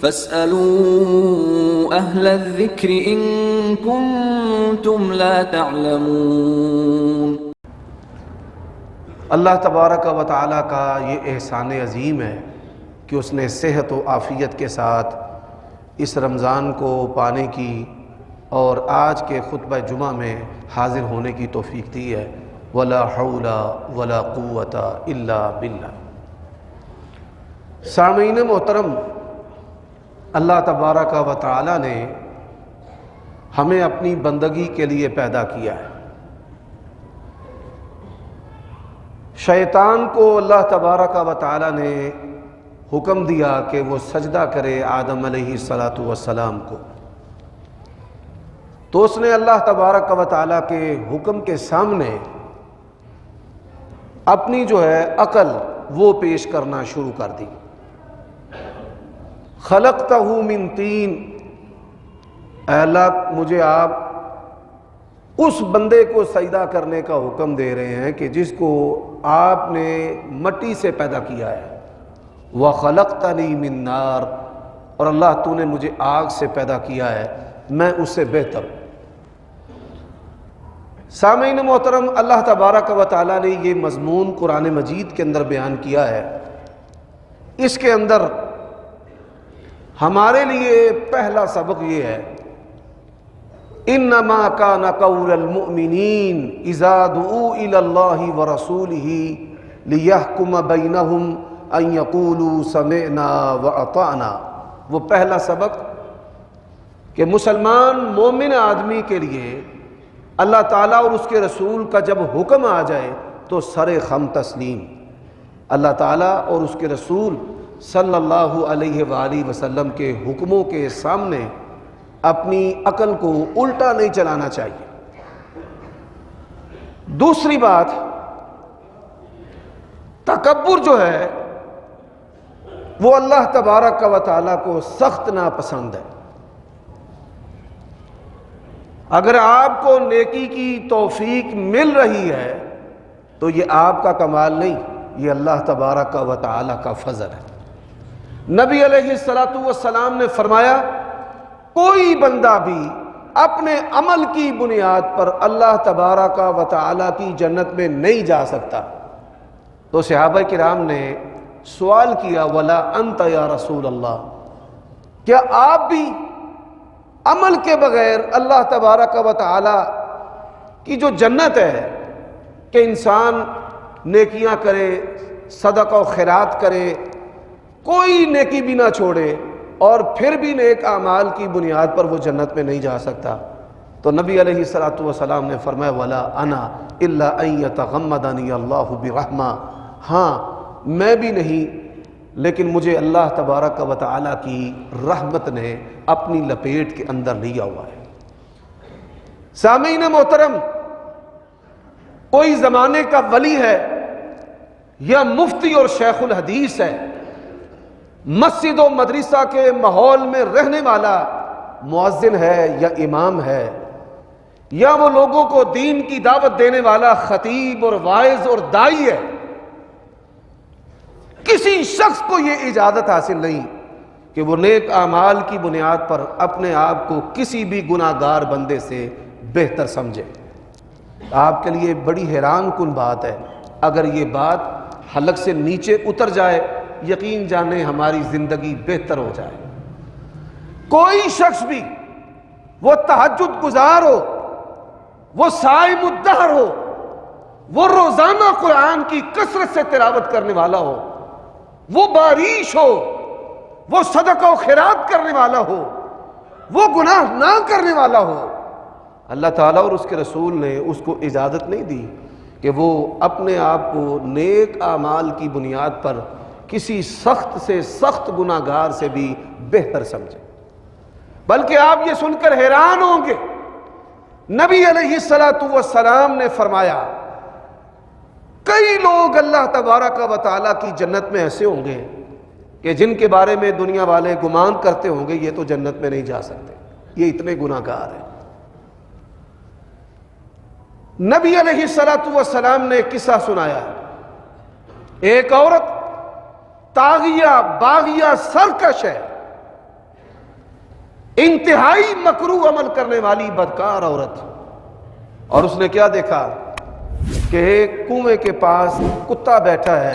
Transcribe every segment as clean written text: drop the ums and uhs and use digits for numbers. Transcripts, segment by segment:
فاسألوا أهل الذكر إن كنتم لا تعلمون۔ اللہ تبارک و تعالیٰ کا یہ احسان عظیم ہے کہ اس نے صحت و عافیت کے ساتھ اس رمضان کو پانے کی اور آج کے خطبہ جمعہ میں حاضر ہونے کی توفیق دی ہے۔ ولا حول ولا قوت الا باللہ۔ سامعین محترم، اللہ تبارک و تعالیٰ نے ہمیں اپنی بندگی کے لیے پیدا کیا ہے۔ شیطان کو اللہ تبارک و تعالیٰ نے حکم دیا کہ وہ سجدہ کرے آدم علیہ السلام کو، تو اس نے اللہ تبارک و تعالیٰ کے حکم کے سامنے اپنی جو ہے عقل وہ پیش کرنا شروع کر دی۔ خلقتہ من طین، اے اللہ مجھے آپ اس بندے کو سجدہ کرنے کا حکم دے رہے ہیں کہ جس کو آپ نے مٹی سے پیدا کیا ہے۔ وَخَلَقْتَنِي مِن نَّارٍ، اور اللہ تو نے مجھے آگ سے پیدا کیا ہے، میں اس سے بہتر ہوں۔ سامعین محترم، اللہ تبارک و تعالیٰ نے یہ مضمون قرآن مجید کے اندر بیان کیا ہے۔ اس کے اندر ہمارے لیے پہلا سبق یہ ہے، انما کان قول المؤمنین اذا دعوا الی اللہ ورسولہ لیحکم بینہم ان یقولوا سمعنا واطعنا۔ وہ پہلا سبق کہ مسلمان مومن آدمی کے لیے اللہ تعالیٰ اور اس کے رسول کا جب حکم آ جائے تو سر خم تسلیم، اللہ تعالیٰ اور اس کے رسول صلی اللہ علیہ وآلہ وسلم کے حکموں کے سامنے اپنی عقل کو الٹا نہیں چلانا چاہیے۔ دوسری بات، تکبر جو ہے وہ اللہ تبارک و تعالیٰ کو سخت ناپسند ہے۔ اگر آپ کو نیکی کی توفیق مل رہی ہے تو یہ آپ کا کمال نہیں، یہ اللہ تبارک و تعالیٰ کا فضل ہے۔ نبی علیہ السلام نے فرمایا، کوئی بندہ بھی اپنے عمل کی بنیاد پر اللہ تبارک و تعالیٰ کی جنت میں نہیں جا سکتا۔ تو صحابہ کرام نے سوال کیا، ولا انت یا رسول اللہ، کیا آپ بھی عمل کے بغیر اللہ تبارک و تعالیٰ کی جو جنت ہے کہ انسان نیکیاں کرے، صدقہ و خیرات کرے، کوئی نیکی بھی نہ چھوڑے اور پھر بھی نیک اعمال کی بنیاد پر وہ جنت میں نہیں جا سکتا؟ تو نبی علیہ السلام نے فرمایا، ولا انا الا ان یتغمدنی اللہ برحمہ، ہاں میں بھی نہیں لیکن مجھے اللہ تبارک و تعالیٰ کی رحمت نے اپنی لپیٹ کے اندر لیا ہوا ہے۔ سامعین محترم، کوئی زمانے کا ولی ہے یا مفتی اور شیخ الحدیث ہے، مسجد و مدرسہ کے ماحول میں رہنے والا مؤذن ہے یا امام ہے، یا وہ لوگوں کو دین کی دعوت دینے والا خطیب اور واعظ اور داعی ہے، کسی شخص کو یہ اجازت حاصل نہیں کہ وہ نیک اعمال کی بنیاد پر اپنے آپ کو کسی بھی گناہ گار بندے سے بہتر سمجھے۔ آپ کے لیے بڑی حیران کن بات ہے، اگر یہ بات حلق سے نیچے اتر جائے یقین جانیں ہماری زندگی بہتر ہو جائے۔ کوئی شخص بھی، وہ تہجد گزار ہو، وہ صائم الدہر ہو، وہ روزانہ قرآن کی کثرت سے تلاوت کرنے والا ہو، وہ باریش ہو، وہ صدقہ و خیرات کرنے والا ہو، وہ گناہ نہ کرنے والا ہو، اللہ تعالیٰ اور اس کے رسول نے اس کو اجازت نہیں دی کہ وہ اپنے آپ کو نیک اعمال کی بنیاد پر کسی سخت سے سخت گناہ گار سے بھی بہتر سمجھے۔ بلکہ آپ یہ سن کر حیران ہوں گے، نبی علیہ السلام نے فرمایا، کئی لوگ اللہ تبارک و تعالیٰ کی جنت میں ایسے ہوں گے کہ جن کے بارے میں دنیا والے گمان کرتے ہوں گے یہ تو جنت میں نہیں جا سکتے، یہ اتنے گناہ گار ہیں۔ نبی علیہ السلام نے قصہ سنایا، ایک عورت طاغیہ باغیہ سرکش ہے، انتہائی مکروہ عمل کرنے والی بدکار عورت. اور اس نے کیا دیکھا کہ ایک کنویں کے پاس کتا بیٹھا ہے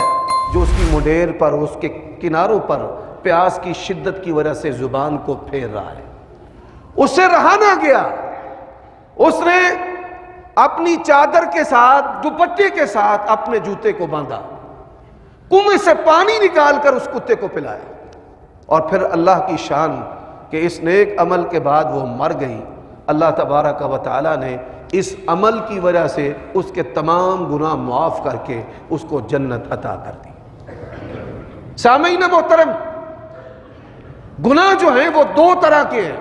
جو اس کی منڈیر پر، اس کے کناروں پر پیاس کی شدت کی وجہ سے زبان کو پھیر رہا ہے. اس سے رہا نہ گیا، اس نے اپنی چادر کے ساتھ، دوپٹے کے ساتھ اپنے جوتے کو باندھا، کنویں سے پانی نکال کر اس کتے کو پلایا. اور پھر اللہ کی شان کہ اس نیک عمل کے بعد وہ مر گئی. اللہ تبارک و تعالی نے اس عمل کی وجہ سے اس کے تمام گناہ معاف کر کے اس کو جنت عطا کر دی. سامعین محترم، گناہ جو ہیں وہ دو طرح کے ہیں.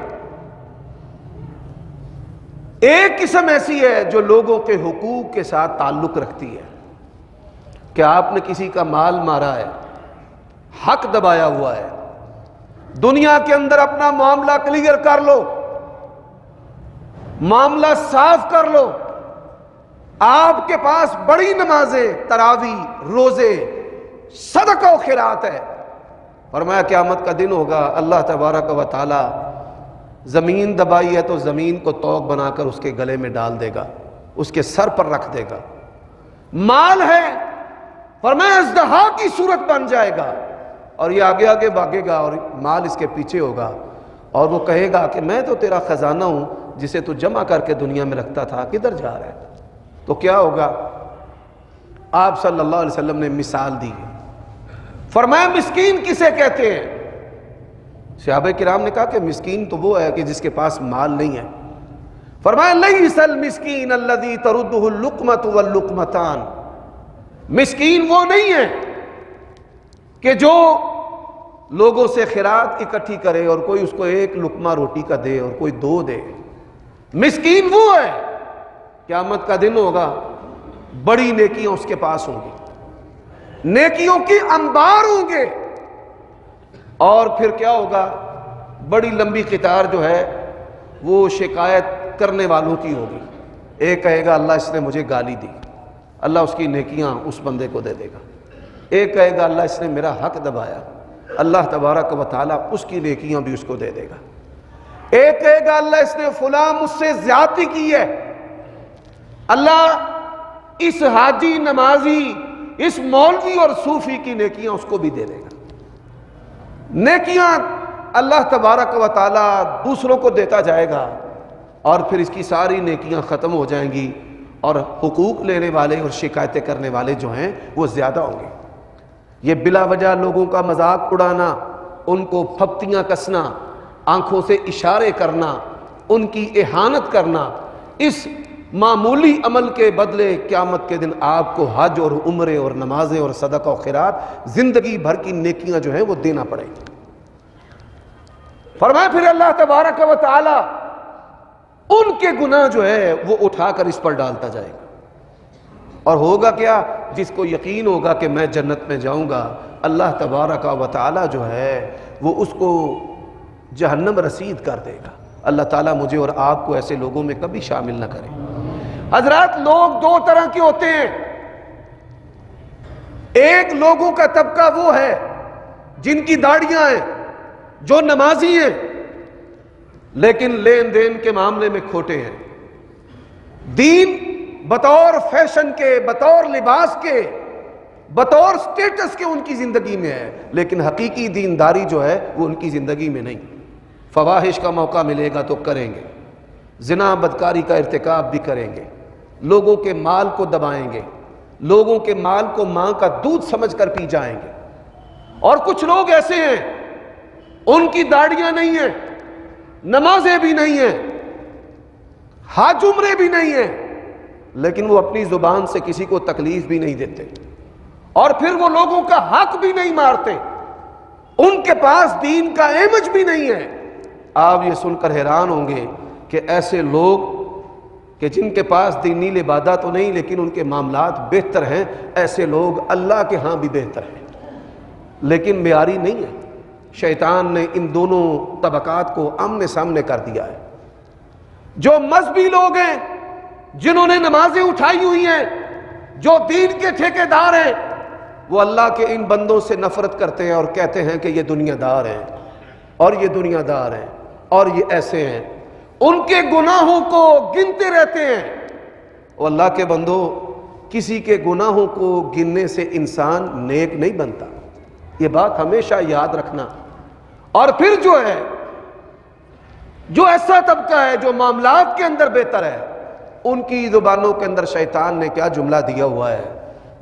ایک قسم ایسی ہے جو لوگوں کے حقوق کے ساتھ تعلق رکھتی ہے کہ آپ نے کسی کا مال مارا ہے، حق دبایا ہوا ہے، دنیا کے اندر اپنا معاملہ کلیئر کر لو، معاملہ صاف کر لو. آپ کے پاس بڑی نمازیں، تراویح، روزے، صدقہ و خیرات ہے. فرمایا قیامت کا دن ہوگا، اللہ تبارک و تعالی زمین دبائی ہے تو زمین کو توق بنا کر اس کے گلے میں ڈال دے گا، اس کے سر پر رکھ دے گا. مال ہے، فرمایا ازدہا کی صورت بن جائے گا اور یہ آگے آگے بھاگے گا اور مال اس کے پیچھے ہوگا اور وہ کہے گا کہ میں تو تیرا خزانہ ہوں جسے تو جمع کر کے دنیا میں رکھتا تھا، کدھر جا رہا ہے؟ تو کیا ہوگا؟ آپ صلی اللہ علیہ وسلم نے مثال دی. فرمایا مسکین کسے کہتے ہیں؟ صحابہ کرام نے کہا کہ مسکین تو وہ ہے کہ جس کے پاس مال نہیں ہے. فرمایا لیس المسکین الذی تردہ اللقمۃ واللقمتان، مسکین وہ نہیں ہے کہ جو لوگوں سے خیرات اکٹھی کرے اور کوئی اس کو ایک لقمہ روٹی کا دے اور کوئی دو دے. مسکین وہ ہے، قیامت کا دن ہوگا، بڑی نیکیاں اس کے پاس ہوں گی، نیکیوں کی انبار ہوں گے. اور پھر کیا ہوگا؟ بڑی لمبی قطار جو ہے وہ شکایت کرنے والوں کی ہوگی. ایک کہے گا اللہ اس نے مجھے گالی دی، اللہ اس کی نیکیاں اس بندے کو دے دے گا. ایک کہے گا اللہ اس نے میرا حق دبایا، اللہ تبارک و تعالیٰ اس کی نیکیاں بھی اس کو دے دے گا. ایک کہے گا اللہ اس نے فلاں مجھ سے زیادتی کی ہے، اللہ اس حاجی، نمازی، اس مولوی اور صوفی کی نیکیاں اس کو بھی دے دے گا. نیکیاں اللہ تبارک و تعالیٰ دوسروں کو دیتا جائے گا اور پھر اس کی ساری نیکیاں ختم ہو جائیں گی اور حقوق لینے والے اور شکایتیں کرنے والے جو ہیں وہ زیادہ ہوں گے. یہ بلا وجہ لوگوں کا مذاق اڑانا، ان کو پھپتیاں کسنا، آنکھوں سے اشارے کرنا، ان کی اہانت کرنا، اس معمولی عمل کے بدلے قیامت کے دن آپ کو حج اور عمرے اور نمازیں اور صدقہ و خیرات، زندگی بھر کی نیکیاں جو ہیں وہ دینا پڑے گی. فرمایا پھر اللہ تبارک و تعالی ان کے گناہ جو ہے وہ اٹھا کر اس پر ڈالتا جائے گا. اور ہوگا کیا؟ جس کو یقین ہوگا کہ میں جنت میں جاؤں گا، اللہ تبارک و تعالی جو ہے وہ اس کو جہنم رسید کر دے گا. اللہ تعالیٰ مجھے اور آپ کو ایسے لوگوں میں کبھی شامل نہ کرے. حضرات، لوگ دو طرح کے ہوتے ہیں. ایک لوگوں کا طبقہ وہ ہے جن کی داڑیاں ہیں، جو نمازی ہیں لیکن لین دین کے معاملے میں کھوٹے ہیں. دین بطور فیشن کے، بطور لباس کے، بطور سٹیٹس کے ان کی زندگی میں ہے، لیکن حقیقی دینداری جو ہے وہ ان کی زندگی میں نہیں. فواحش کا موقع ملے گا تو کریں گے، زنا بدکاری کا ارتکاب بھی کریں گے، لوگوں کے مال کو دبائیں گے، لوگوں کے مال کو ماں کا دودھ سمجھ کر پی جائیں گے. اور کچھ لوگ ایسے ہیں ان کی داڑیاں نہیں ہیں، نمازیں بھی نہیں ہیں، حج عمرے بھی نہیں ہیں، لیکن وہ اپنی زبان سے کسی کو تکلیف بھی نہیں دیتے اور پھر وہ لوگوں کا حق بھی نہیں مارتے. ان کے پاس دین کا اعمج بھی نہیں ہے. آپ یہ سن کر حیران ہوں گے کہ ایسے لوگ کہ جن کے پاس دینی لبادہ تو نہیں لیکن ان کے معاملات بہتر ہیں، ایسے لوگ اللہ کے ہاں بھی بہتر ہیں لیکن معیاری نہیں ہے. شیطان نے ان دونوں طبقات کو آمنے سامنے کر دیا ہے. جو مذہبی لوگ ہیں، جنہوں نے نمازیں اٹھائی ہوئی ہیں، جو دین کے ٹھیکیدار ہیں، وہ اللہ کے ان بندوں سے نفرت کرتے ہیں اور کہتے ہیں کہ یہ دنیا دار ہیں اور یہ دنیا دار ہیں. اور یہ ایسے ہیں ان کے گناہوں کو گنتے رہتے ہیں۔ اور اللہ کے بندو، کسی کے گناہوں کو گننے سے انسان نیک نہیں بنتا، یہ بات ہمیشہ یاد رکھنا۔ اور پھر جو ایسا طبقہ ہے جو معاملات کے اندر بہتر ہے، ان کی زبانوں کے اندر شیطان نے کیا جملہ دیا ہوا ہے،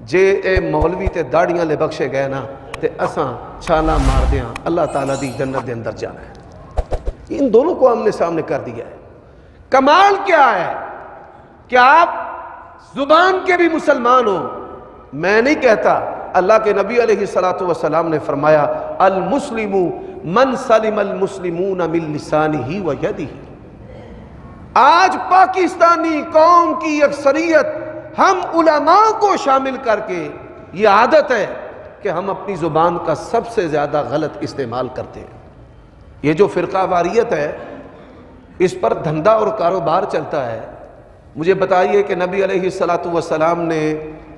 جے اے مولوی تے داڑیاں لے بخشے گئے نا تے اساں چھالا مار دیاں اللہ تعالیٰ دی جنت دے اندر جانا ہے۔ ان دونوں کو ہم نے سامنے کر دیا ہے۔ کمال کیا ہے کہ آپ زبان کے بھی مسلمان ہو۔ میں نہیں کہتا، اللہ کے نبی علیہ الصلوۃ والسلام نے فرمایا المسلم من سلم المسلمون من لسانہ و یدہ۔ آج پاکستانی قوم کی اکثریت، ہم علماء کو شامل کر کے یہ عادت ہے کہ ہم اپنی زبان کا سب سے زیادہ غلط استعمال کرتے ہیں۔ یہ جو فرقہ واریت ہے، اس پر دھندا اور کاروبار چلتا ہے۔ مجھے بتائیے کہ نبی علیہ الصلوۃ والسلام نے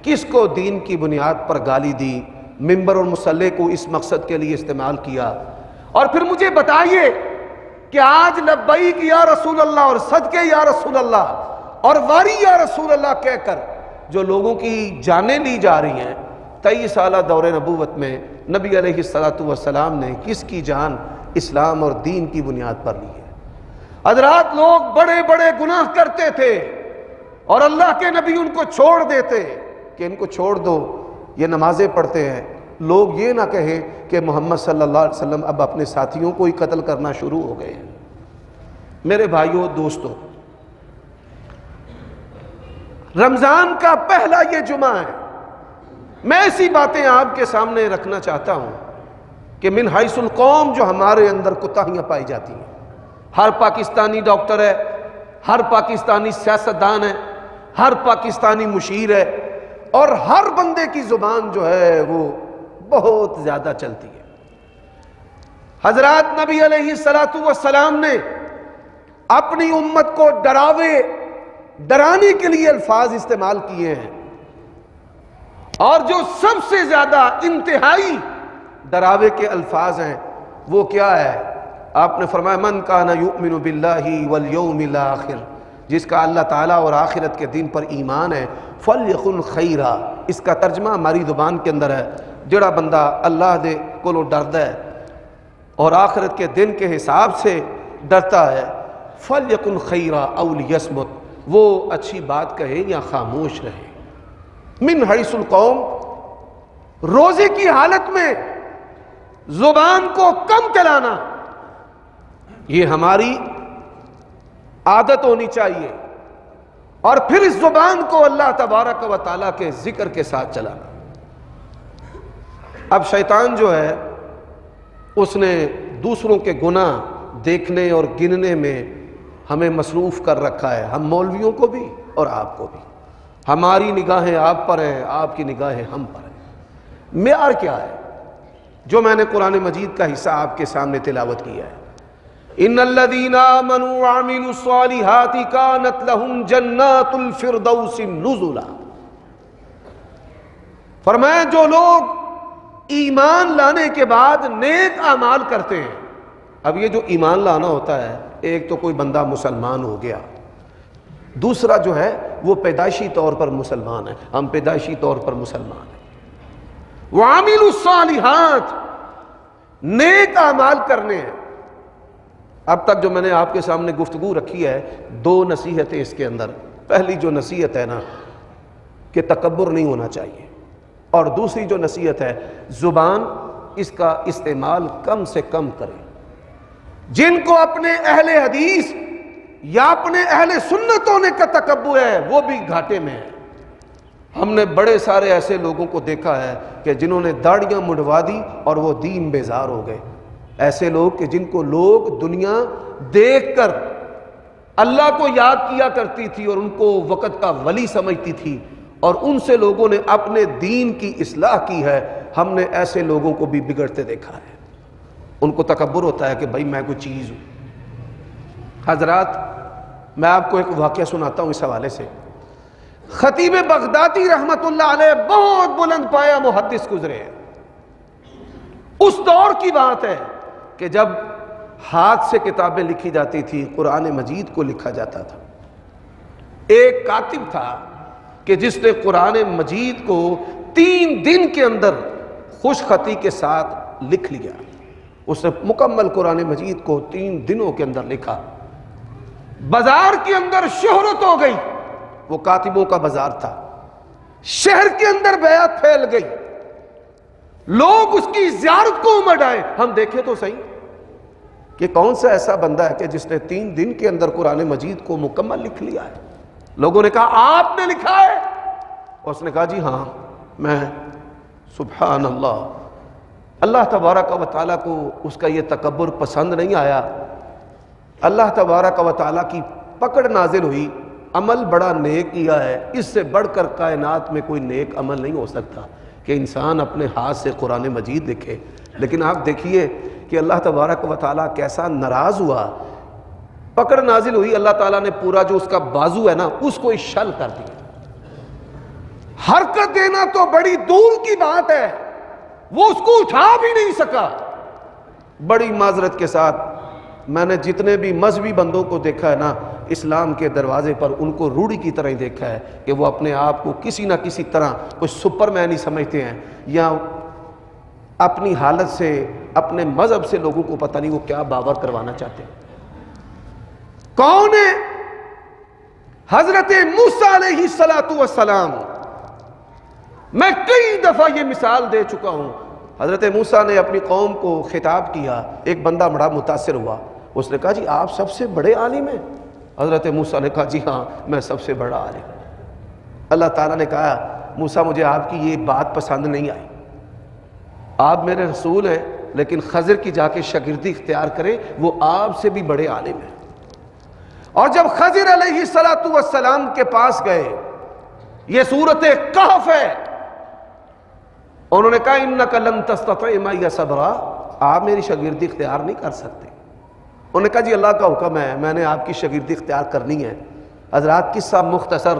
کس کو دین کی بنیاد پر گالی دی، ممبر اور مصلی کو اس مقصد کے لیے استعمال کیا؟ اور پھر مجھے بتائیے کہ آج لبیک یا رسول اللہ اور صدقے یا رسول اللہ اور واری یا رسول اللہ کہہ کر جو لوگوں کی جانیں لی جا رہی ہیں، 23 سالہ دور نبوت میں نبی علیہ الصلوۃ والسلام نے کس کی جان اسلام اور دین کی بنیاد پر لی ہے؟ حضرات، لوگ بڑے بڑے گناہ کرتے تھے اور اللہ کے نبی ان کو چھوڑ دیتے کہ ان کو چھوڑ دو، یہ نمازیں پڑھتے ہیں۔ لوگ یہ نہ کہیں کہ محمد صلی اللہ علیہ وسلم اب اپنے ساتھیوں کو ہی قتل کرنا شروع ہو گئے ہیں۔ میرے بھائیوں دوستو، رمضان کا پہلا یہ جمعہ ہے، میں ایسی باتیں آپ کے سامنے رکھنا چاہتا ہوں کہ من حیث القوم جو ہمارے اندر کوتاہیاں پائی جاتی ہیں۔ ہر پاکستانی ڈاکٹر ہے، ہر پاکستانی سیاستدان ہے، ہر پاکستانی مشیر ہے، اور ہر بندے کی زبان جو ہے وہ بہت زیادہ چلتی ہے۔ حضرات، نبی علیہ الصلوۃ والسلام نے اپنی امت کو ڈرانے کے لیے الفاظ استعمال کیے ہیں، اور جو سب سے زیادہ انتہائی ڈراوے کے الفاظ ہیں وہ کیا ہے؟ آپ نے فرمایا من کان یؤمن باللہ والیوم الاخر، جس کا اللہ تعالیٰ اور آخرت کے دن پر ایمان ہے، فلیقل خیرا۔ اس کا ترجمہ ہماری زبان کے اندر ہے، جڑا بندہ اللہ دے کولوں ڈردا ہے اور آخرت کے دن کے حساب سے ڈرتا ہے، فلیقل خیرا او لیصمت، وہ اچھی بات کہے یا خاموش رہے۔ من حیث القوم، روزے کی حالت میں زبان کو کم چلانا، یہ ہماری عادت ہونی چاہیے، اور پھر اس زبان کو اللہ تبارک و تعالیٰ کے ذکر کے ساتھ چلانا۔ اب شیطان جو ہے اس نے دوسروں کے گناہ دیکھنے اور گننے میں ہمیں مصروف کر رکھا ہے، ہم مولویوں کو بھی اور آپ کو بھی۔ ہماری نگاہیں آپ پر ہیں، آپ کی نگاہیں ہم پر ہیں۔ معیار کیا ہے؟ جو میں نے قرآن مجید کا حصہ آپ کے سامنے تلاوت کیا ہے، ان الذین آمنوا وعملوا الصالحات کانت لہم جنات الفردوس نزلا۔ فرمایا جو لوگ ایمان لانے کے بعد نیک اعمال کرتے ہیں۔ اب یہ جو ایمان لانا ہوتا ہے، ایک تو کوئی بندہ مسلمان ہو گیا، دوسرا جو ہے وہ پیدائشی طور پر مسلمان ہے، ہم پیدائشی طور پر مسلمان ہیں۔ وعملوا الصالحات، نیک اعمال کرنے ہیں۔ اب تک جو میں نے آپ کے سامنے گفتگو رکھی ہے، 2 نصیحتیں اس کے اندر۔ پہلی جو نصیحت ہے نا کہ تکبر نہیں ہونا چاہیے، اور دوسری جو نصیحت ہے زبان اس کا استعمال کم سے کم کریں۔ جن کو اپنے اہل حدیث یا اپنے اہل سنت ہونے کا تکبر ہے وہ بھی گھاٹے میں ہے۔ ہم نے بڑے سارے ایسے لوگوں کو دیکھا ہے کہ جنہوں نے داڑیاں مڈوا دی اور وہ دین بیزار ہو گئے۔ ایسے لوگ کہ جن کو لوگ دنیا دیکھ کر اللہ کو یاد کیا کرتی تھی اور ان کو وقت کا ولی سمجھتی تھی، اور ان سے لوگوں نے اپنے دین کی اصلاح کی ہے۔ ہم نے ایسے لوگوں کو بھی بگڑتے دیکھا ہے۔ ان کو تکبر ہوتا ہے کہ بھائی میں کوئی چیز ہوں۔ حضرات، میں آپ کو ایک واقعہ سناتا ہوں اس حوالے سے۔ خطیب بغدادی رحمت اللہ علیہ بہت بلند پایا محدث گزرے ہیں۔ اس دور کی بات ہے کہ جب ہاتھ سے کتابیں لکھی جاتی تھی، قرآن مجید کو لکھا جاتا تھا۔ ایک کاتب تھا کہ جس نے قرآن مجید کو 3 دن کے اندر خوش خطی کے ساتھ لکھ لیا۔ اس نے مکمل قرآن مجید کو 3 دنوں کے اندر لکھا۔ بازار کے اندر شہرت ہو گئی، وہ کاتبوں کا بازار تھا، شہر کے اندر بیعت پھیل گئی، لوگ اس کی زیارت کو امڑ آئے۔ ہم دیکھیں تو صحیح کہ کون سا ایسا بندہ ہے کہ جس نے 3 دن کے اندر قرآن مجید کو مکمل لکھ لیا ہے۔ لوگوں نے کہا آپ نے لکھا ہے؟ اس نے کہا جی ہاں میں۔ سبحان اللہ، اللہ تبارک و تعالیٰ کو اس کا یہ تکبر پسند نہیں آیا۔ اللہ تبارک و تعالیٰ کی پکڑ نازل ہوئی، عمل بڑا نیک کیا ہے، اس سے بڑھ کر کائنات میں کوئی نیک عمل نہیں ہو سکتا کہ انسان اپنے ہاتھ سے قرآن مجید لکھے۔ لیکن آپ دیکھیے کہ اللہ تبارک و تعالیٰ کیسا ناراض ہوا۔ پکڑ نازل ہوئی، اللہ تعالیٰ نے پورا جو اس کا بازو ہے نا اس کو شل کر دیا۔ حرکت دینا تو بڑی دور کی بات ہے، وہ اس کو اٹھا بھی نہیں سکا۔ بڑی معذرت کے ساتھ میں نے جتنے بھی مذہبی بندوں کو دیکھا ہے نا اسلام کے دروازے پر، ان کو روڑی کی طرح ہی دیکھا ہے کہ وہ اپنے آپ کو کسی نہ کسی طرح کوئی سپر مین ہی سمجھتے ہیں، یا اپنی حالت سے اپنے مذہب سے لوگوں کو پتہ نہیں وہ کیا باور کروانا چاہتے ہیں۔ کون ہے؟ حضرت موسیٰ علیہ السلام۔ میں کئی دفعہ یہ مثال دے چکا ہوں۔ حضرت موسیٰ نے اپنی قوم کو خطاب کیا، ایک بندہ بڑا متاثر ہوا، اس نے کہا جی آپ سب سے بڑے عالم ہیں؟ حضرت موسیٰ نے کہا جی ہاں میں سب سے بڑا عالم ہوں۔ اللہ تعالیٰ نے کہا موسیٰ مجھے آپ کی یہ بات پسند نہیں آئی، آپ میرے رسول ہیں لیکن خضر کی جا کے شاگردی اختیار کریں، وہ آپ سے بھی بڑے عالم ہیں۔ اور جب خضر علیہ السلام کے پاس گئے، یہ سورۃ کہف ہے، انہوں نے کہا انک لن تستطیع معی صبرا، آپ میری شاگردی اختیار نہیں کر سکتے۔ انہوں نے کہا جی اللہ کا حکم ہے، میں نے آپ کی شاگردی اختیار کرنی ہے۔ حضرات قصہ مختصر،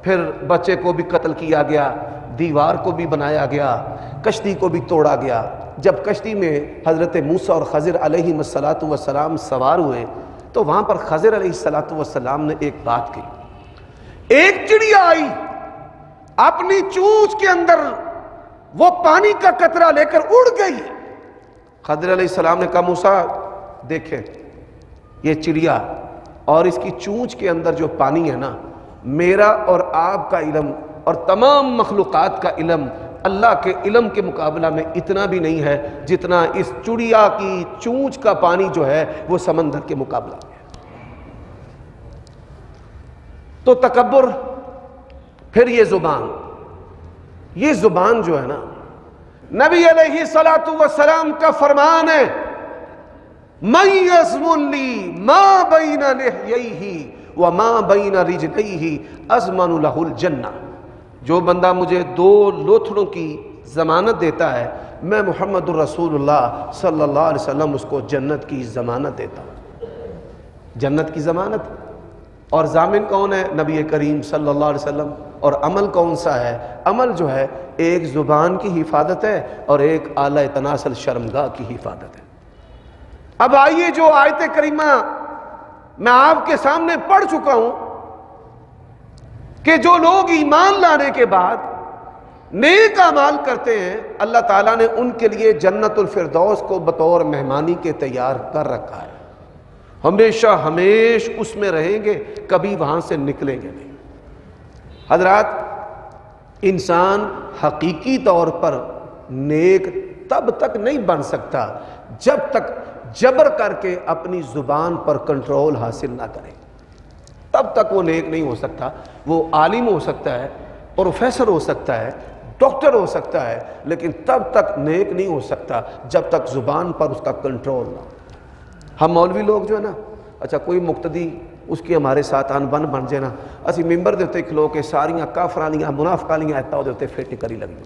پھر بچے کو بھی قتل کیا گیا، دیوار کو بھی بنایا گیا، کشتی کو بھی توڑا گیا۔ جب کشتی میں حضرت موسیٰ اور خضر علیہ السلام سوار ہوئے تو وہاں پر خضر علیہ السلام نے ایک بات کی۔ ایک چڑیا آئی، اپنی چونچ کے اندر وہ پانی کا قطرہ لے کر اڑ گئی۔ خضر علیہ السلام نے کہا موسیٰ دیکھیں یہ چڑیا اور اس کی چونچ کے اندر جو پانی ہے نا، میرا اور آپ کا علم اور تمام مخلوقات کا علم اللہ کے علم کے مقابلہ میں اتنا بھی نہیں ہے جتنا اس چڑیا کی چونچ کا پانی جو ہے وہ سمندر کے مقابلہ میں ہے۔ تو تکبر، پھر یہ زبان جو ہے نا، نبی علیہ السلام کا فرمان ہے من یضمن لی ما بین لحییہ وما بین رجلیہ اضمن لہ الجنہ، جو بندہ مجھے 2 لوتھڑوں کی ضمانت دیتا ہے، میں محمد الرسول اللہ صلی اللہ علیہ وسلم اس کو جنت کی ضمانت دیتا ہوں۔ جنت کی ضمانت، اور ضامن کون ہے؟ نبی کریم صلی اللہ علیہ وسلم۔ اور عمل کون سا ہے؟ عمل جو ہے ایک زبان کی حفاظت ہے اور ایک اعلی تناسل شرمگاہ کی حفاظت ہے۔ اب آئیے جو آیت کریمہ میں آپ کے سامنے پڑھ چکا ہوں کہ جو لوگ ایمان لانے کے بعد نیک اعمال کرتے ہیں، اللہ تعالیٰ نے ان کے لیے جنت الفردوس کو بطور مہمانی کے تیار کر رکھا ہے۔ ہمیشہ ہمیش اس میں رہیں گے، کبھی وہاں سے نکلیں گے نہیں۔ حضرات، انسان حقیقی طور پر نیک تب تک نہیں بن سکتا جب تک جبر کر کے اپنی زبان پر کنٹرول حاصل نہ کرے، تب تک وہ نیک نہیں ہو سکتا۔ وہ عالم ہو سکتا ہے، پروفیسر ہو سکتا ہے، ڈاکٹر ہو سکتا ہے، لیکن تب تک نیک نہیں ہو سکتا جب تک زبان پر اس کا کنٹرول نہ ہو۔ ہم مولوی لوگ جو ہے نا، اچھا کوئی مقتدی اس کی ہمارے ساتھ انبن بن جائے نا، اسی ممبر دے تے کھلو کے ساریاں کافرانیاں منافقانیاں ایتا دے تے فٹ کری لگی۔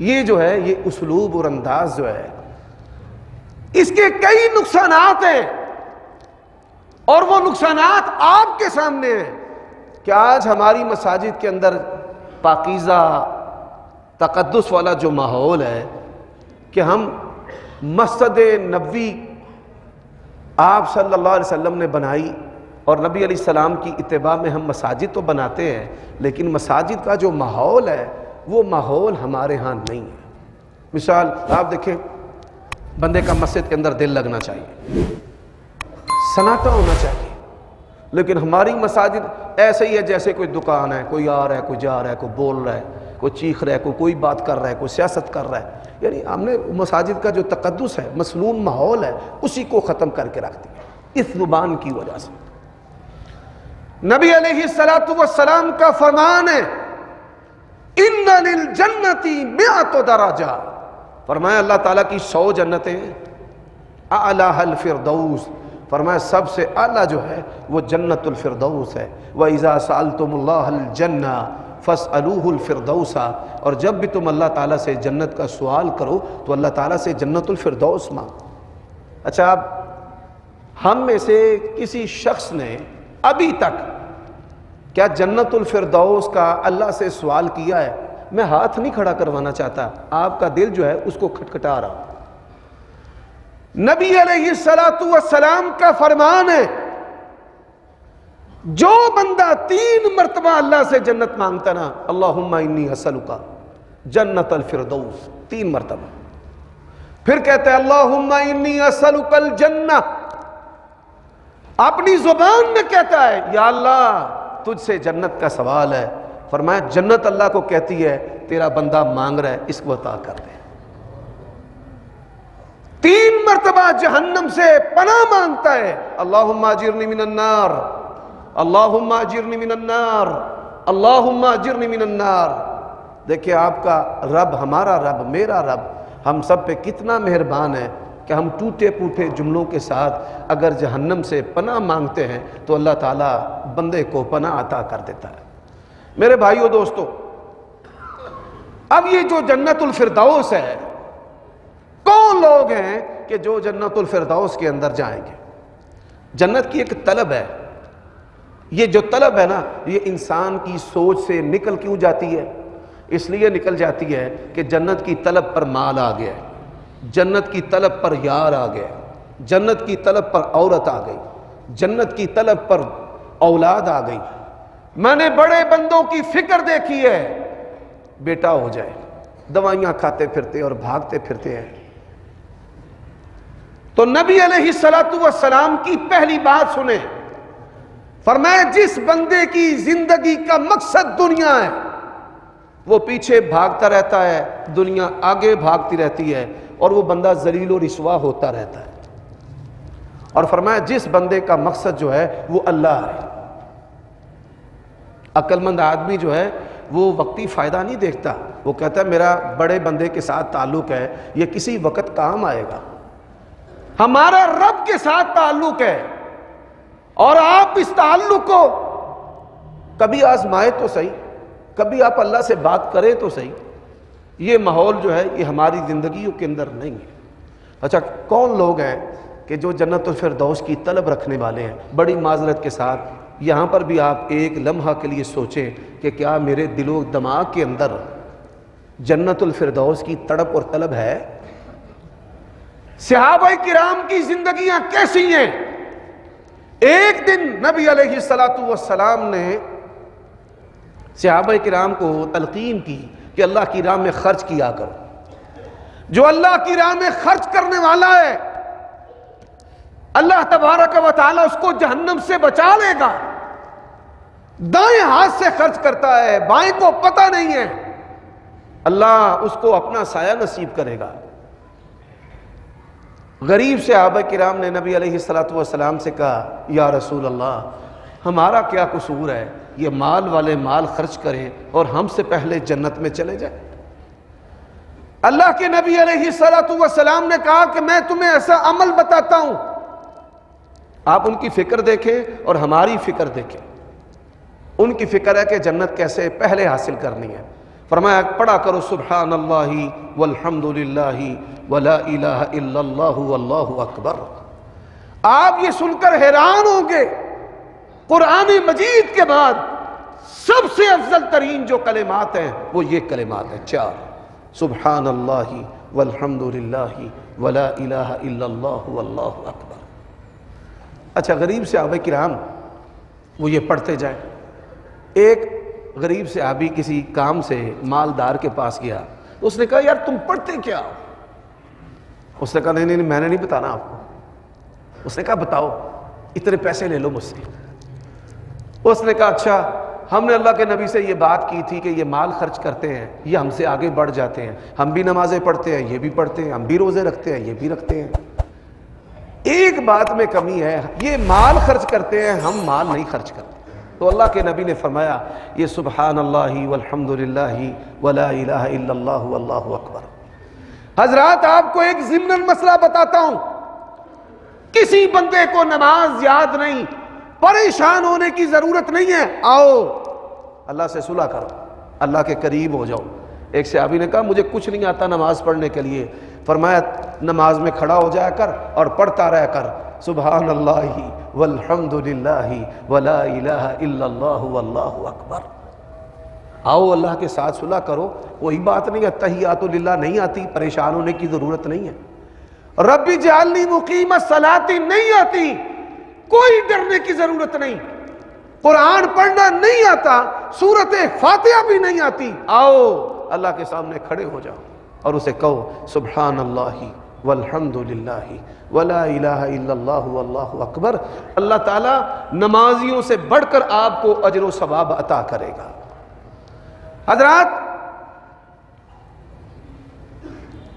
یہ جو ہے یہ اسلوب اور انداز جو ہے اس کے کئی نقصانات ہیں، اور وہ نقصانات آپ کے سامنے ہیں کہ آج ہماری مساجد کے اندر پاکیزہ تقدس والا جو ماحول ہے کہ ہم مسجد نبوی آپ صلی اللہ علیہ وسلم نے بنائی، اور نبی علیہ السلام کی اتباع میں ہم مساجد تو بناتے ہیں، لیکن مساجد کا جو ماحول ہے وہ ماحول ہمارے ہاں نہیں ہے۔ مثال آپ دیکھیں، بندے کا مسجد کے اندر دل لگنا چاہیے، سناٹا ہونا چاہیے، لیکن ہماری مساجد ایسے ہی ہے جیسے کوئی دکان ہے، کوئی آ رہا ہے، کوئی جا رہا ہے، کوئی بول رہا ہے، کوئی چیخ رہا ہے، کوئی بات کر رہا ہے، کوئی سیاست کر رہا ہے۔ یعنی ہم نے مساجد کا جو تقدس ہے، مسنون ماحول ہے، اسی کو ختم کر کے رکھ دیا اس زبان کی وجہ سے۔ نبی علیہ السلام کا فرمان ہے ان للجنت 100 درجہ، فرمایا اللہ تعالیٰ کی 100 جنتیں، اعلیٰ الفردوس، فرمایا سب سے اعلیٰ جو ہے وہ جنت الفردوس ہے۔ وَإِذَا سَأَلْتُمُ اللَّهَ الْجَنَّةَ فَاسْأَلُوهُ الْفِرْدَوْسَ، اور جب بھی تم اللہ تعالیٰ سے جنت کا سوال کرو تو اللہ تعالیٰ سے جنت الفردوس مانگو۔ اچھا، اب ہم میں سے کسی شخص نے ابھی تک کیا جنت الفردوس کا اللہ سے سوال کیا ہے؟ میں ہاتھ نہیں کھڑا کروانا چاہتا، آپ کا دل جو ہے اس کو کھٹکھٹا رہا۔ نبی علیہ السلام کا فرمان ہے جو بندہ 3 مرتبہ اللہ سے جنت مانگتا نا، اللہم انی اسألک جنت الفردوس، 3 مرتبہ، پھر کہتا ہے اللہم انی اسألک الجنہ، اپنی زبان میں کہتا ہے یا اللہ تجھ سے جنت کا سوال ہے، فرمایا جنت اللہ کو کہتی ہے تیرا بندہ مانگ رہا ہے، اس کو عطا کر دے۔ 3 مرتبہ جہنم سے پناہ مانگتا ہے، اللہم اجرنی من النار، اللہم اجرنی من النار، اللہم اجرنی من النار۔ دیکھیں آپ کا رب، ہمارا رب، میرا رب ہم سب پہ کتنا مہربان ہے کہ ہم ٹوٹے پوٹے جملوں کے ساتھ اگر جہنم سے پناہ مانگتے ہیں تو اللہ تعالیٰ بندے کو پناہ عطا کر دیتا ہے۔ میرے بھائیو دوستو، اب یہ جو جنت الفردوس ہے، کون لوگ ہیں کہ جو جنت الفردوس کے اندر جائیں گے؟ جنت کی ایک طلب ہے، یہ جو طلب ہے نا، یہ انسان کی سوچ سے نکل کیوں جاتی ہے؟ اس لیے نکل جاتی ہے کہ جنت کی طلب پر مال آ گیا ہے، جنت کی طلب پر یار آ گیا، جنت کی طلب پر عورت آ گئی، جنت کی طلب پر اولاد آ گئی۔ میں نے بڑے بندوں کی فکر دیکھی ہے، بیٹا ہو جائے، دوائیاں کھاتے پھرتے اور بھاگتے پھرتے ہیں۔ تو نبی علیہ السلام کی پہلی بات سنیں، فرمایا جس بندے کی زندگی کا مقصد دنیا ہے وہ پیچھے بھاگتا رہتا ہے، دنیا آگے بھاگتی رہتی ہے، اور وہ بندہ ذلیل و رسوا ہوتا رہتا ہے۔ اور فرمایا جس بندے کا مقصد جو ہے وہ اللہ ہے۔ عقل مند آدمی جو ہے وہ وقتی فائدہ نہیں دیکھتا، وہ کہتا ہے میرا بڑے بندے کے ساتھ تعلق ہے، یہ کسی وقت کام آئے گا۔ ہمارا رب کے ساتھ تعلق ہے، اور آپ اس تعلق کو کبھی آزمائے تو صحیح، کبھی آپ اللہ سے بات کریں تو صحیح۔ یہ ماحول جو ہے یہ ہماری زندگیوں کے اندر نہیں ہے۔ اچھا، کون لوگ ہیں کہ جو جنت الفردوس کی طلب رکھنے والے ہیں؟ بڑی معذرت کے ساتھ یہاں پر بھی آپ ایک لمحہ کے لیے سوچیں کہ کیا میرے دل و دماغ کے اندر جنت الفردوس کی تڑپ اور طلب ہے؟ صحابہ کرام کی زندگیاں کیسی ہیں؟ ایک دن نبی علیہ السلام نے صحابہ کرام کو تلقین کی کہ اللہ کی راہ میں خرچ کیا کرو۔ جو اللہ کی راہ میں خرچ کرنے والا ہے اللہ تبارک و تعالی اس کو جہنم سے بچا لے گا۔ دائیں ہاتھ سے خرچ کرتا ہے، بائیں کو پتہ نہیں ہے، اللہ اس کو اپنا سایہ نصیب کرے گا۔ غریب صحابہ کرام نے نبی علیہ السلام سے کہا یا رسول اللہ ہمارا کیا قصور ہے، یہ مال والے مال خرچ کریں اور ہم سے پہلے جنت میں چلے جائیں۔ اللہ کے نبی علیہ السلام نے کہا کہ میں تمہیں ایسا عمل بتاتا ہوں، آپ ان کی فکر دیکھیں اور ہماری فکر دیکھیں۔ ان کی فکر ہے کہ جنت کیسے پہلے حاصل کرنی ہے۔ فرمایا پڑھا کرو سبحان اللہ والحمد للہ ولا الہ الا اللہ واللہ اکبر۔ آپ یہ سن کر حیران ہوں گے، قرآن مجید کے بعد سب سے افضل ترین جو کلمات ہیں وہ یہ کلمات ہیں، 4 سبحان اللہ والحمد للہ ولا الہ الا اللہ واللہ اکبر۔ اچھا، غریب صحابہ کرام وہ یہ پڑھتے جائیں۔ ایک غریب صحابی کسی کام سے مالدار کے پاس گیا، اس نے کہا یار تم پڑھتے کیا ہو؟ اس نے کہا نہیں میں نے نہیں بتانا آپ کو۔ اس نے کہا بتاؤ، اتنے پیسے لے لو مجھ سے۔ اس نے کہا اچھا، ہم نے اللہ کے نبی سے یہ بات کی تھی کہ یہ مال خرچ کرتے ہیں، یہ ہم سے آگے بڑھ جاتے ہیں، ہم بھی نمازیں پڑھتے ہیں، یہ بھی پڑھتے ہیں، ہم بھی روزے رکھتے ہیں، یہ بھی رکھتے ہیں، ایک بات میں کمی ہے، یہ مال خرچ کرتے ہیں، ہم مال نہیں خرچ کرتے۔ تو اللہ کے نبی نے فرمایا یہ سبحان اللہ والحمد للہ ولا الہ الا اللہ واللہ اکبر۔ حضرات آپ کو ایک ضمن مسئلہ بتاتا ہوں، کسی بندے کو نماز یاد نہیں، پریشان ہونے کی ضرورت نہیں ہے، آؤ اللہ سے صلح کرو، اللہ کے قریب ہو جاؤ۔ ایک صحابی نے کہا مجھے کچھ نہیں آتا نماز پڑھنے کے لیے، فرمایا نماز میں کھڑا ہو جایا کر اور پڑھتا رہ کر سبحان اللہ والحمد للہ ولا الہ الا اللہ واللہ اکبر۔ آؤ اللہ کے ساتھ صلح کرو، کوئی بات نہیں ہے، تحیات للہ نہیں آتی، پریشان ہونے کی ضرورت نہیں ہے، رب اجعلنی مقیم الصلاۃ نہیں آتی، کوئی ڈرنے کی ضرورت نہیں، قرآن پڑھنا نہیں آتا، سورۃ فاتحہ بھی نہیں آتی، آؤ اللہ کے سامنے کھڑے ہو جاؤ اور اسے کہو سبحان اللہ والحمد للہ ولا الہ الا اللہ واللہ اکبر۔ اللہ تعالیٰ نمازیوں سے بڑھ کر آپ کو اجر و ثواب عطا کرے گا۔ حضرات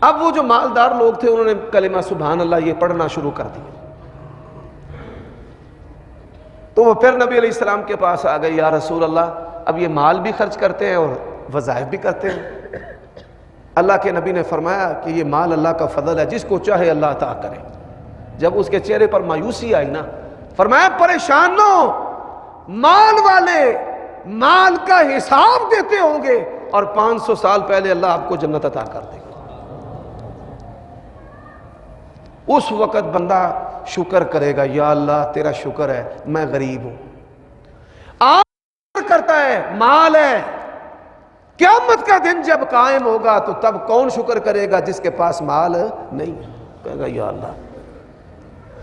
اب وہ جو مالدار لوگ تھے انہوں نے کلمہ سبحان اللہ یہ پڑھنا شروع کر دیا، تو وہ پھر نبی علیہ السلام کے پاس آ گئے، یا رسول اللہ اب یہ مال بھی خرچ کرتے ہیں اور وظائف بھی کرتے ہیں۔ اللہ کے نبی نے فرمایا کہ یہ مال اللہ کا فضل ہے، جس کو چاہے اللہ عطا کرے۔ جب اس کے چہرے پر مایوسی آئی نا، فرمایا پریشان نہ ہو، مال والے مال کا حساب دیتے ہوں گے اور 500 سال پہلے اللہ آپ کو جنت عطا کر دے گا۔ اس وقت بندہ شکر کرے گا، یا اللہ تیرا شکر ہے میں غریب ہوں۔ آپ کرتا ہے مال ہے، قیامت کا دن جب قائم ہوگا تو تب کون شکر کرے گا جس کے پاس مال نہیں؟ کہے گا یا اللہ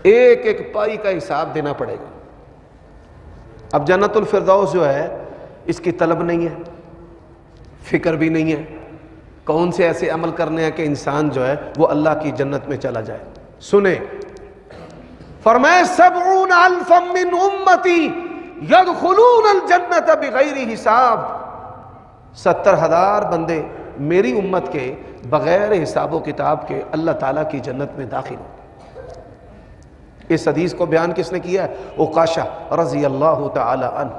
ایک ایک پائی کا حساب دینا پڑے گا۔ اب جنت الفردوس جو ہے اس کی طلب نہیں ہے، فکر بھی نہیں ہے، کون سے ایسے عمل کرنے ہیں کہ انسان جو ہے وہ اللہ کی جنت میں چلا جائے۔ سنیں فرمائے 70,000 من امتی یدخلون الجنت بغیر حساب، 70,000 بندے میری امت کے بغیر حساب و کتاب کے اللہ تعالیٰ کی جنت میں داخل ہوں۔ اس حدیث کو بیان کس نے کیا ہے؟ عکاشہ رضی اللہ تعالی عنہ۔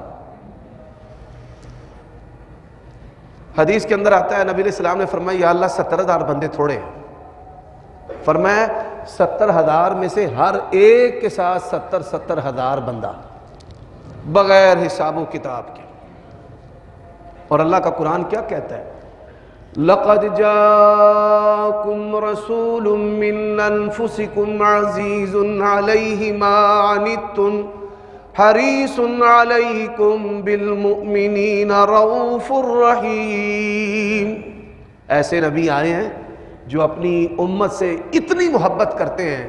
حدیث کے اندر آتا ہے نبی علیہ السلام نے فرمایا یا اللہ 70,000 بندے تھوڑے ہیں، فرمایا 70,000 میں سے ہر ایک کے ساتھ 70,000 بندہ بغیر حساب و کتاب کے۔ اور اللہ کا قرآن کیا کہتا ہے؟ لَقَدْ جَاءَكُمْ رَسُولٌ مِّنْ أَنفُسِكُمْ عَزِيزٌ عَلَيْهِ مَا عَنِتُّمْ حَرِيصٌ عَلَيْكُمْ بِالْمُؤْمِنِينَ رَءُوفٌ رَحِيمٌ۔ ایسے نبی آئے ہیں جو اپنی امت سے اتنی محبت کرتے ہیں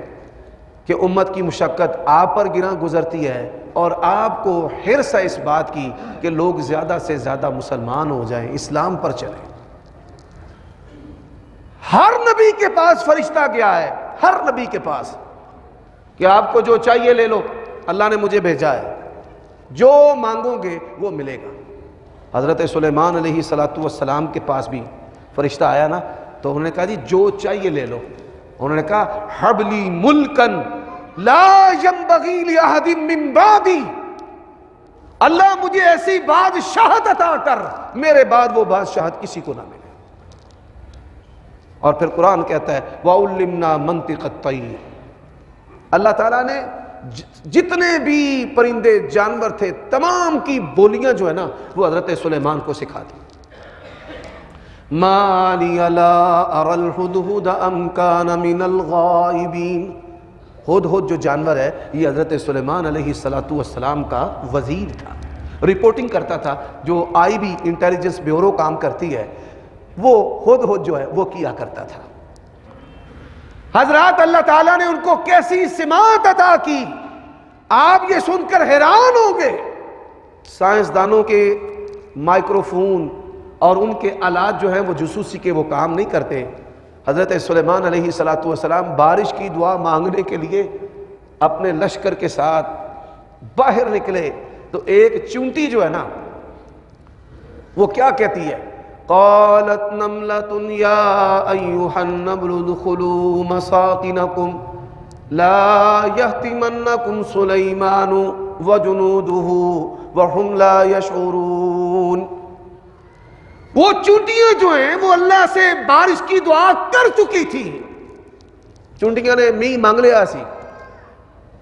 کہ امت کی مشقت آپ پر گراں گزرتی ہے اور آپ کو حرص ہے اس بات کی کہ لوگ زیادہ سے زیادہ مسلمان ہو جائیں، اسلام پر چلیں۔ ہر نبی کے پاس فرشتہ گیا ہے، ہر نبی کے پاس، کہ آپ کو جو چاہیے لے لو، اللہ نے مجھے بھیجا ہے، جو مانگو گے وہ ملے گا۔ حضرت سلیمان علیہ السلام کے پاس بھی فرشتہ آیا نا، تو انہوں نے کہا جی جو چاہیے لے لو۔ انہوں نے کہا حبلی ملکن لا ينبغی لأحد من بعدی، اللہ مجھے ایسی بادشاہت عطا کر میرے بعد وہ بادشاہت کسی کو نہ ملے۔ اور پھر قرآن کہتا ہے وَعُلِّمْنَا مَنْطِقَ الطَّيْرِ، اللہ تعالیٰ نے جتنے بھی پرندے جانور تھے تمام کی بولیاں جو ہے نا وہ حضرت سلیمان کو سکھا دی۔ مَا لِيَ لَا أَرَى الْهُدْهُدَ أَمْ كَانَ مِنَ الْغَائِبِينَ، ہدہد جو جانور ہے یہ حضرت سلیمان علیہ السلام کا وزیر تھا، رپورٹنگ کرتا تھا، جو آئی بی انٹیلیجنس بیورو کام کرتی ہے وہ ہدہد جو ہے وہ کیا کرتا تھا۔ حضرات اللہ تعالیٰ نے ان کو کیسی سمات عطا کی، آپ یہ سن کر حیران ہوں گے۔ سائنسدانوں کے مائکروفون اور ان کے آلات جو ہیں وہ جاسوسی کے وہ کام نہیں کرتے۔ حضرت سلیمان علیہ السلام بارش کی دعا مانگنے کے لیے اپنے لشکر کے ساتھ باہر نکلے تو ایک چونٹی جو ہے نا وہ کیا کہتی ہے؟ قالت نملۃ یا ایھا النمل ادخلوا مساکنکم لا یحطمنکم سلیمان وجنودہ وہم لا یشعرون۔ وہ چونٹیاں جو ہیں وہ اللہ سے بارش کی دعا کر چکی تھی، چونٹیاں نے می مانگ لیا سی،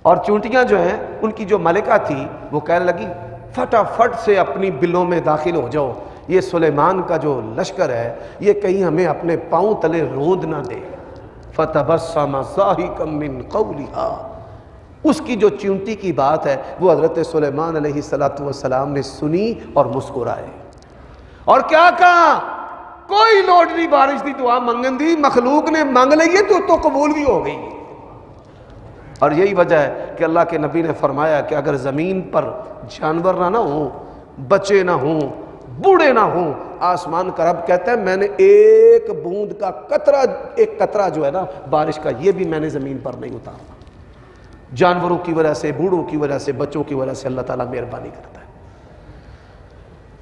اور چونٹیاں جو ہیں ان کی جو ملکہ تھی وہ کہنے لگی فٹافٹ سے اپنی بلوں میں داخل ہو جاؤ، یہ سلیمان کا جو لشکر ہے یہ کہیں ہمیں اپنے پاؤں تلے روند نہ دے۔ فتبسم ضاحکا من قولها، اس کی جو چونٹی کی بات ہے وہ حضرت سلیمان علیہ السلام نے سنی اور مسکرائے، اور کیا کہا؟ کوئی لوڑ نہیں بارش دی دعا منگن دی، مخلوق نے مانگ لئی تو قبول بھی ہو گئی۔ اور یہی وجہ ہے کہ اللہ کے نبی نے فرمایا کہ اگر زمین پر جانور نہ ہوں، بچے نہ ہوں، بوڑھے نہ ہوں، آسمان کا رب کہتا ہے میں نے ایک بوند کا قطرہ، ایک قطرہ جو ہے نا بارش کا، یہ بھی میں نے زمین پر نہیں اتارا۔ جانوروں کی وجہ سے، بوڑھوں کی وجہ سے، بچوں کی وجہ سے اللہ تعالیٰ مہربانی کرتا ہے۔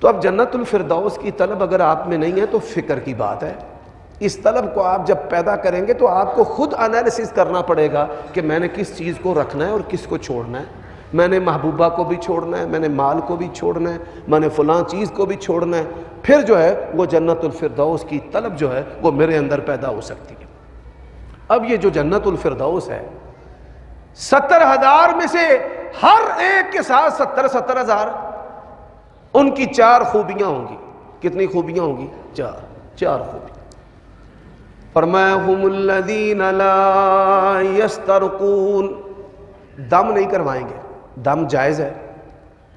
تو اب جنت الفردوس کی طلب اگر آپ میں نہیں ہے تو فکر کی بات ہے۔ اس طلب کو آپ جب پیدا کریں گے تو آپ کو خود انالیسس کرنا پڑے گا کہ میں نے کس چیز کو رکھنا ہے اور کس کو چھوڑنا ہے۔ میں نے محبوبہ کو بھی چھوڑنا ہے، میں نے مال کو بھی چھوڑنا ہے، میں نے فلاں چیز کو بھی چھوڑنا ہے، پھر جو ہے وہ جنت الفردوس کی طلب جو ہے وہ میرے اندر پیدا ہو سکتی ہے۔ اب یہ جو جنت الفردوس ہے 70,000 میں سے ہر ایک کے ساتھ 70,000 ان کی 4 خوبیاں ہوں گی۔ کتنی خوبیاں ہوں گی؟ 4 خوبیاں۔ فرمایا ہم الذین لا یسترقون، دم نہیں کروائیں گے، دم جائز ہے،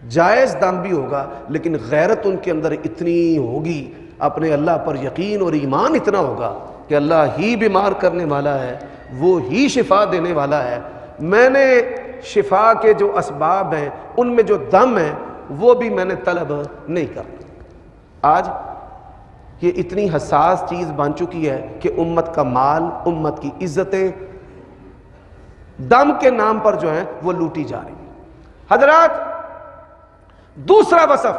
جائز دم بھی ہوگا، لیکن غیرت ان کے اندر اتنی ہوگی، اپنے اللہ پر یقین اور ایمان اتنا ہوگا کہ اللہ ہی بیمار کرنے والا ہے، وہ ہی شفا دینے والا ہے، میں نے شفا کے جو اسباب ہیں ان میں جو دم ہے وہ بھی میں نے طلب نہیں کرنا۔ آج یہ اتنی حساس چیز بن چکی ہے کہ امت کا مال، امت کی عزتیں دم کے نام پر جو ہیں وہ لوٹی جا رہی ہیں۔ حضرات دوسرا وصف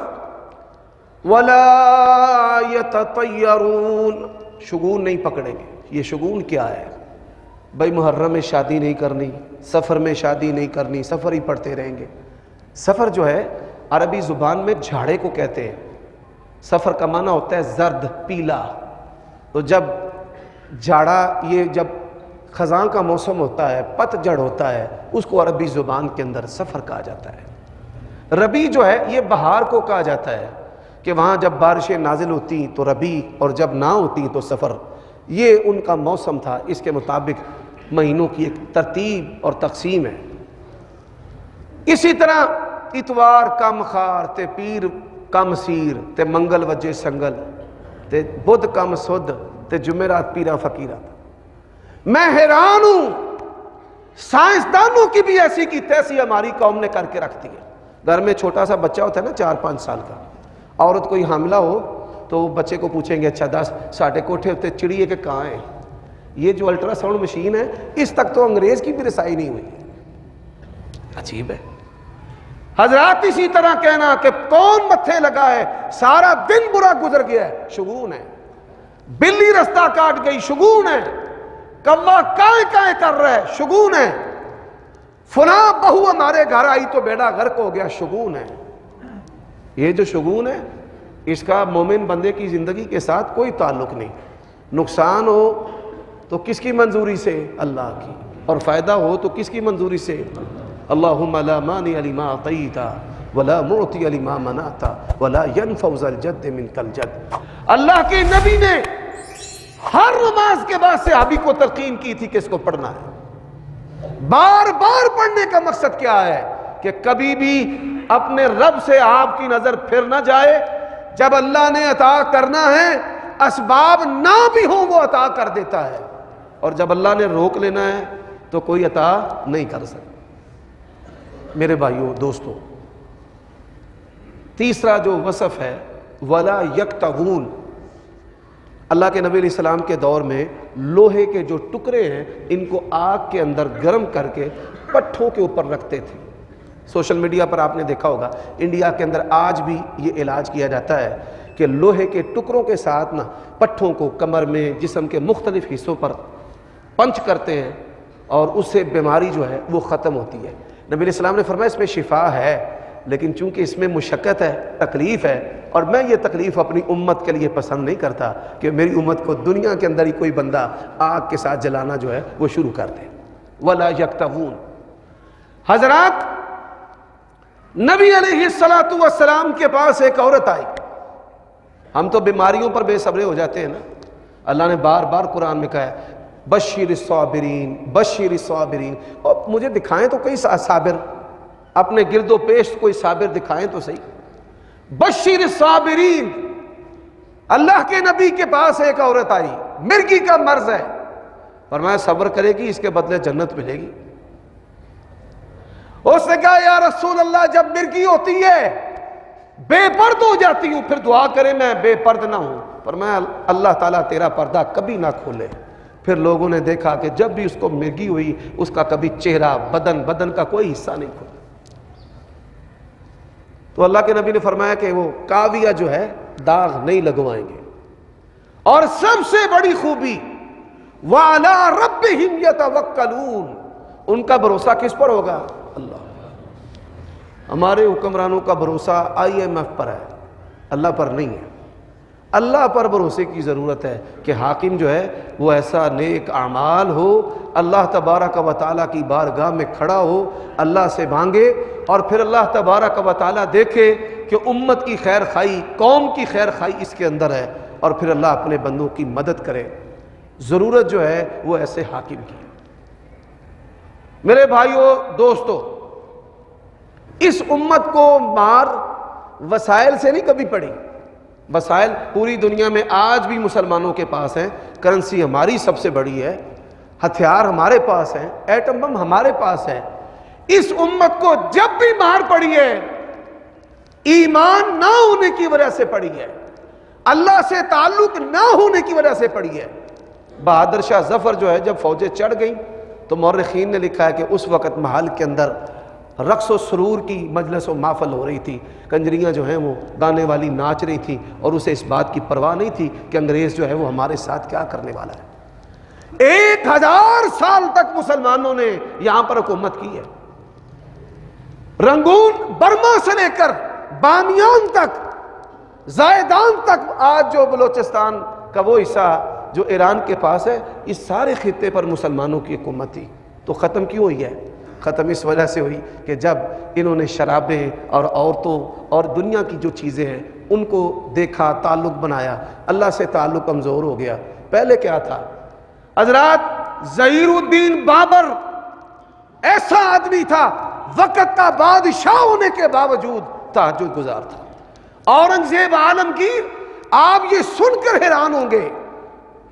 وَلَا يَتَطَيَّرُونَ، شگون نہیں پکڑیں گے۔ یہ شگون کیا ہے؟ بھائی محرم میں شادی نہیں کرنی، سفر میں شادی نہیں کرنی، سفر ہی پڑھتے رہیں گے۔ سفر جو ہے عربی زبان میں جھاڑے کو کہتے ہیں۔ سفر کا معنی ہوتا ہے زرد، پیلا۔ تو جب جھاڑا، یہ جب خزاں کا موسم ہوتا ہے، پت جڑ ہوتا ہے، اس کو عربی زبان کے اندر سفر کہا جاتا ہے۔ ربیع جو ہے یہ بہار کو کہا جاتا ہے کہ وہاں جب بارشیں نازل ہوتی تو ربیع، اور جب نہ ہوتی تو سفر، یہ ان کا موسم تھا۔ اس کے مطابق مہینوں کی ایک ترتیب اور تقسیم ہے۔ اسی طرح اتوار کم خار تے پیر کم سیر تے منگل وجے سنگل تے بدھ کم سدھ تے جمعرات پیرا فقیرات۔ میں حیران ہوں، سائنسدانوں کی بھی ایسی کی تیسی ہماری قوم نے کر کے رکھ دی ہے۔ گھر میں چھوٹا سا بچہ ہوتا ہے نا 4-5 سال کا، عورت کوئی حاملہ ہو تو بچے کو پوچھیں گے اچھا 10 ساڑھے کوٹھے ہوتے چڑیے کے کہاں ہیں؟ یہ جو الٹرا ساؤنڈ مشین ہے اس تک تو انگریز کی بھی رسائی نہیں ہوئی ہے۔ عجیب ہے حضرات۔ اسی طرح کہنا کہ کون متھے لگا ہے، سارا دن برا گزر گیا ہے، شگون ہے۔ بلی رستہ کاٹ گئی، شگون ہے۔ کوا کائیں کائیں کر رہا ہے، شگون ہے۔ فلاں بہو ہمارے گھر آئی تو بیڑا غرق ہو گیا، شگون ہے۔ یہ جو شگون ہے اس کا مومن بندے کی زندگی کے ساتھ کوئی تعلق نہیں۔ نقصان ہو تو کس کی منظوری سے؟ اللہ کی، اور فائدہ ہو تو کس کی منظوری سے؟ اللہم لا مانع لما اعطیت ولا معطی لما منعت ولا ينفع ذا الجد منک الجد۔ اللہ کے نبی نے ہر نماز کے بعد صحابی کو تلقین کی تھی کہ اس کو پڑھنا ہے۔ بار بار پڑھنے کا مقصد کیا ہے؟ کہ کبھی بھی اپنے رب سے آپ کی نظر پھر نہ جائے۔ جب اللہ نے عطا کرنا ہے، اسباب نہ بھی ہوں وہ عطا کر دیتا ہے۔ اور جب اللہ نے روک لینا ہے تو کوئی عطا نہیں کر سکتا۔ میرے بھائیوں دوستوں، تیسرا جو وصف ہے ولا یکتغون، اللہ کے نبی علیہ السلام کے دور میں لوہے کے جو ٹکڑے ہیں ان کو آگ کے اندر گرم کر کے پٹھوں کے اوپر رکھتے تھے۔ سوشل میڈیا پر آپ نے دیکھا ہوگا، انڈیا کے اندر آج بھی یہ علاج کیا جاتا ہے کہ لوہے کے ٹکڑوں کے ساتھ نا پٹھوں کو کمر میں، جسم کے مختلف حصوں پر پنچ کرتے ہیں اور اس سے بیماری جو ہے وہ ختم ہوتی ہے۔ نبی علیہ السلام نے فرمایا اس میں شفا ہے، لیکن چونکہ اس میں مشقت ہے، تکلیف ہے، اور میں یہ تکلیف اپنی امت کے لیے پسند نہیں کرتا کہ میری امت کو دنیا کے اندر ہی کوئی بندہ آگ کے ساتھ جلانا جو ہے وہ شروع کر دے۔ ولا یکتغون۔ حضرات، نبی علیہ السلام کے پاس ایک عورت آئی۔ ہم تو بیماریوں پر بے صبرے ہو جاتے ہیں نا، اللہ نے بار بار قرآن میں کہا ہے بشیر الصابرین بشیر الصابرین، اور مجھے دکھائیں تو کئی صابر، اپنے گرد و پیش کوئی صابر دکھائیں تو صحیح۔ بشیر الصابرین، اللہ کے نبی کے پاس ایک عورت آئی، مرگی کا مرض ہے، فرمایا صبر کرے گی اس کے بدلے جنت ملے گی۔ اس نے کہا یا رسول اللہ جب مرگی ہوتی ہے بے پرد ہو جاتی ہوں، پھر دعا کرے میں بے پرد نہ ہوں۔ فرمایا اللہ تعالیٰ تیرا پردہ کبھی نہ کھولے۔ پھر لوگوں نے دیکھا کہ جب بھی اس کو مرگی ہوئی اس کا کبھی چہرہ، بدن کا کوئی حصہ نہیں کھلا۔ تو اللہ کے نبی نے فرمایا کہ وہ کاویہ جو ہے داغ نہیں لگوائیں گے۔ اور سب سے بڑی خوبی وَعَلَىٰ رَبِّهِمْ يَتَوَكَّلُونَ، ان کا بھروسہ کس پر ہوگا؟ اللہ۔ ہمارے حکمرانوں کا بھروسہ IMF پر ہے، اللہ پر نہیں ہے۔ اللہ پر بھروسے کی ضرورت ہے کہ حاکم جو ہے وہ ایسا نیک اعمال ہو، اللہ تبارک و تعالیٰ کی بارگاہ میں کھڑا ہو، اللہ سے مانگے، اور پھر اللہ تبارک و تعالیٰ دیکھے کہ امت کی خیر خواہی، قوم کی خیر خواہی اس کے اندر ہے، اور پھر اللہ اپنے بندوں کی مدد کرے۔ ضرورت جو ہے وہ ایسے حاکم کی۔ میرے بھائیوں دوستو، اس امت کو مار وسائل سے نہیں کبھی پڑی۔ وسائل پوری دنیا میں آج بھی مسلمانوں کے پاس ہیں، کرنسی ہماری سب سے بڑی ہے، ہتھیار ہمارے پاس ہیں، ایٹم بم ہمارے پاس ہے۔ اس امت کو جب بھی مار پڑی ہے ایمان نہ ہونے کی وجہ سے پڑی ہے، اللہ سے تعلق نہ ہونے کی وجہ سے پڑی ہے۔ بہادر شاہ ظفر جو ہے جب فوجیں چڑھ گئیں تو مورخین نے لکھا ہے کہ اس وقت محل کے اندر رقص و سرور کی مجلس و محفل ہو رہی تھی، کنجریاں جو ہیں وہ گانے والی ناچ رہی تھی، اور اسے اس بات کی پرواہ نہیں تھی کہ انگریز جو ہے وہ ہمارے ساتھ کیا کرنے والا ہے۔ 1000 سال تک مسلمانوں نے یہاں پر حکومت کی ہے۔ رنگون برما سے لے کر بامیان تک، زائدان تک، آج جو بلوچستان کا وہ حصہ جو ایران کے پاس ہے، اس سارے خطے پر مسلمانوں کی حکومت تھی۔ تو ختم کیوں ہوئی ہے؟ ختم اس وجہ سے ہوئی کہ جب انہوں نے شرابیں اور عورتوں اور دنیا کی جو چیزیں ہیں ان کو دیکھا، تعلق بنایا، اللہ سے تعلق کمزور ہو گیا۔ پہلے کیا تھا حضرات؟ ظہیر الدین بابر ایسا آدمی تھا، وقت کا بادشاہ ہونے کے باوجود تہجد گزار تھا۔ اورنگزیب عالمگیر، آپ یہ سن کر حیران ہوں گے،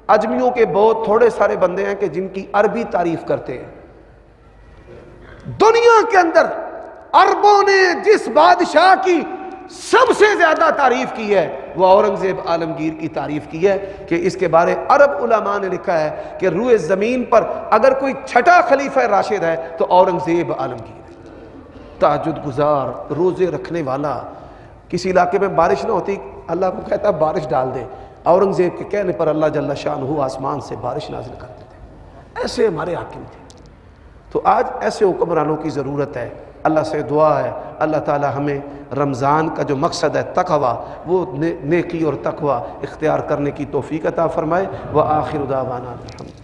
اجمیوں کے بہت تھوڑے سارے بندے ہیں کہ جن کی عربی تعریف کرتے ہیں۔ دنیا کے اندر عربوں نے جس بادشاہ کی سب سے زیادہ تعریف کی ہے وہ اورنگزیب عالمگیر کی تعریف کی ہے، کہ اس کے بارے عرب علماء نے لکھا ہے کہ روئے زمین پر اگر کوئی چھٹا خلیفہ راشد ہے تو اورنگزیب عالمگیر ہے۔ تہجد گزار، روزے رکھنے والا، کسی علاقے میں بارش نہ ہوتی اللہ کو کہتا بارش ڈال دے، اورنگزیب کے کہنے پر اللہ جل شانہ آسمان سے بارش نازل کر دیتے۔ ایسے ہمارے حاکم تھے۔ تو آج ایسے حکمرانوں کی ضرورت ہے۔ اللہ سے دعا ہے اللہ تعالی ہمیں رمضان کا جو مقصد ہے تقوی، وہ نیکی اور تقوی اختیار کرنے کی توفیق عطا فرمائے۔ وآخر دعوانا الحمد۔